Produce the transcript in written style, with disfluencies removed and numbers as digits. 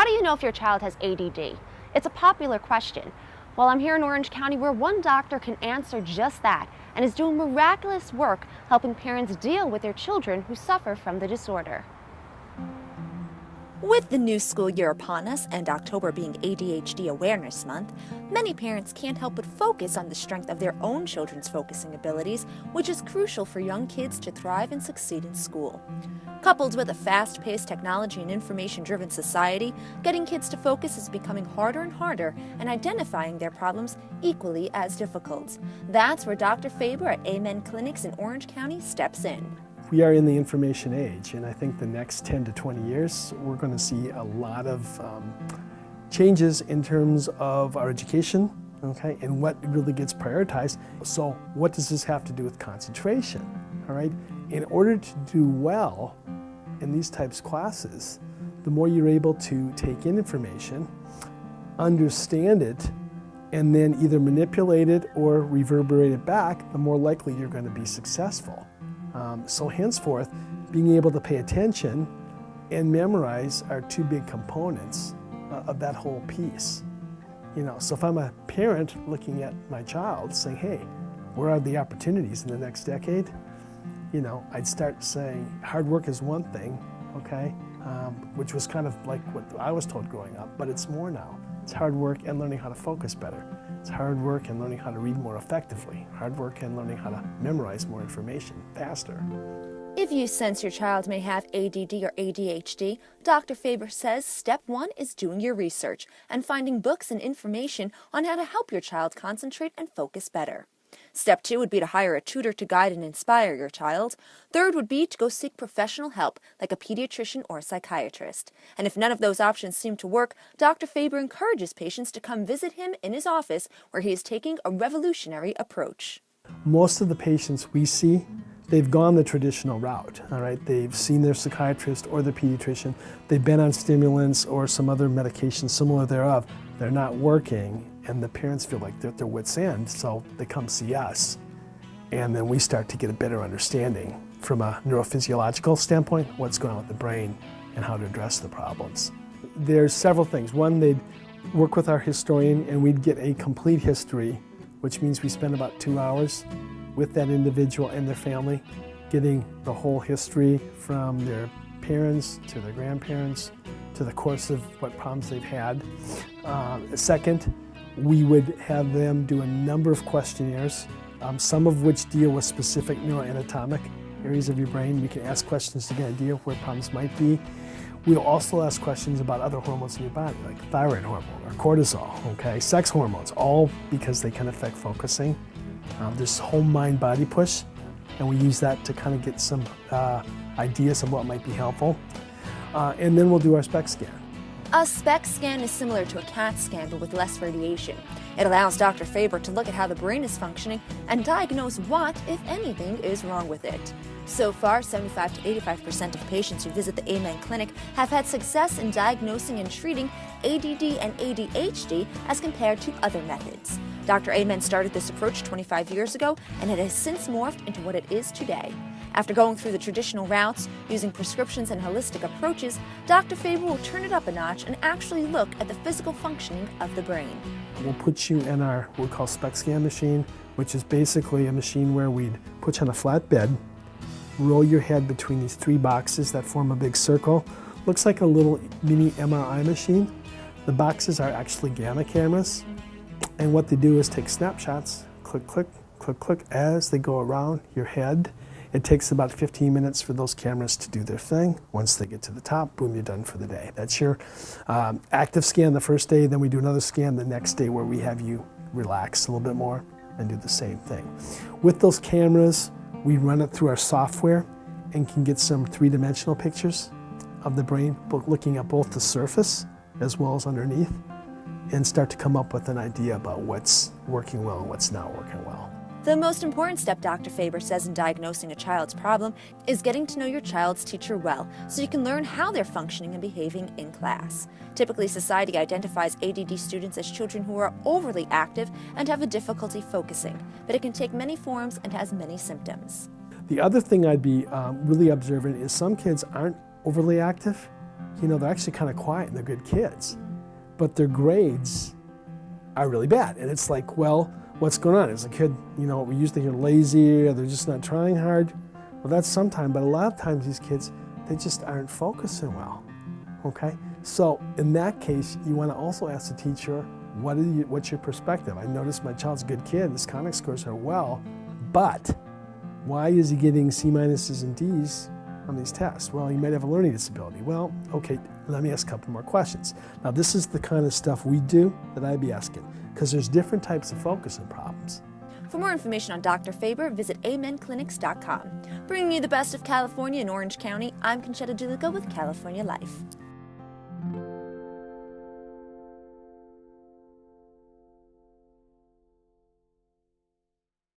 do you know if your child has ADD? It's a popular question. Well, I'm here in Orange County where one doctor can answer just that and is doing miraculous work helping parents deal with their children who suffer from the disorder. With the new school year upon us and October being ADHD Awareness Month, many parents can't help but focus on the strength of their own children's focusing abilities, which is crucial for young kids to thrive and succeed in school. Coupled with a fast-paced technology and information-driven society, getting kids to focus is becoming harder and harder, and identifying their problems equally as difficult. That's where Dr. Faber at Amen Clinics in Orange County steps in. We are in the information age, and I think the next 10 to 20 years, we're going to see a lot of changes in terms of our education, okay, and what really gets prioritized. So what does this have to do with concentration, all right? In order to do well in these types of classes, the more you're able to take in information, understand it, and then either manipulate it or reverberate it back, the more likely you're going to be successful. So henceforth, being able to pay attention and memorize are two big components of that whole piece. You know, so if I'm a parent looking at my child saying, hey, where are the opportunities in the next decade? You know, I'd start saying hard work is one thing, okay, which was kind of like what I was told growing up, but it's more now. It's hard work and learning how to focus better. It's hard work and learning how to read more effectively. Hard work and learning how to memorize more information faster. If you sense your child may have ADD or ADHD, Dr. Faber says step one is doing your research and finding books and information on how to help your child concentrate and focus better. Step two would be to hire a tutor to guide and inspire your child. Third would be to go seek professional help, like a pediatrician or a psychiatrist. And if none of those options seem to work, Dr. Faber encourages patients to come visit him in his office, where he is taking a revolutionary approach. Most of the patients we see, they've gone the traditional route, all right? They've seen their psychiatrist or their pediatrician. They've been on stimulants or some other medication similar thereof. They're not working, and the parents feel like they're at their wits' end, so they come see us. And then we start to get a better understanding from a neurophysiological standpoint, what's going on with the brain and how to address the problems. There's several things. One, they'd work with our historian and we'd get a complete history, which means we spend about 2 hours with that individual and their family, getting the whole history from their parents to their grandparents to the course of what problems they've had. Second, we would have them do a number of questionnaires, some of which deal with specific neuroanatomic areas of your brain. We can ask questions to get an idea of where problems might be. We'll also ask questions about other hormones in your body, like thyroid hormone or cortisol, okay, sex hormones, all because they can affect focusing. There's whole mind-body push, and we use that to kind of get some ideas of what might be helpful. And then we'll do our SPECT scan. A SPECT scan is similar to a CAT scan, but with less radiation. It allows Dr. Faber to look at how the brain is functioning and diagnose what, if anything, is wrong with it. So far, 75 to 85% of patients who visit the Amen Clinic have had success in diagnosing and treating ADD and ADHD as compared to other methods. Dr. Amen started this approach 25 years ago, and it has since morphed into what it is today. After going through the traditional routes, using prescriptions and holistic approaches, Dr. Faber will turn it up a notch and actually look at the physical functioning of the brain. We'll put you in our what we call SPECT scan machine, which is basically a machine where we'd put you on a flat bed, roll your head between these three boxes that form a big circle. Looks like a little mini MRI machine. The boxes are actually gamma cameras, and what they do is take snapshots, click, click, click, click, as they go around your head. It takes about 15 minutes for those cameras to do their thing. Once they get to the top, boom, you're done for the day. That's your active scan the first day, then we do another scan the next day where we have you relax a little bit more and do the same thing. With those cameras, we run it through our software and can get some three-dimensional pictures of the brain, looking at both the surface as well as underneath, and start to come up with an idea about what's working well and what's not working well. The most important step, Dr. Faber says, in diagnosing a child's problem is getting to know your child's teacher well, so you can learn how they're functioning and behaving in class. Typically, society identifies ADD students as children who are overly active and have a difficulty focusing, but it can take many forms and has many symptoms. The other thing I'd be really observant is some kids aren't overly active, you know, they're actually kind of quiet and they're good kids, but their grades are really bad. And it's like, well, what's going on? Is a kid, you know, we usually hear lazy, or they're just not trying hard. Well, that's sometime, but a lot of times these kids, they just aren't focusing well, okay? So in that case, you want to also ask the teacher, what's your perspective? I noticed my child's a good kid, his conic scores are well, but why is he getting C minuses and Ds on these tests? Well, he might have a learning disability. Well, okay, let me ask a couple more questions. Now, this is the kind of stuff we do that I'd be asking, because there's different types of focusing problems. For more information on Dr. Faber, visit amenclinics.com. Bringing you the best of California and Orange County, I'm Conchetta DeLuca with California Life.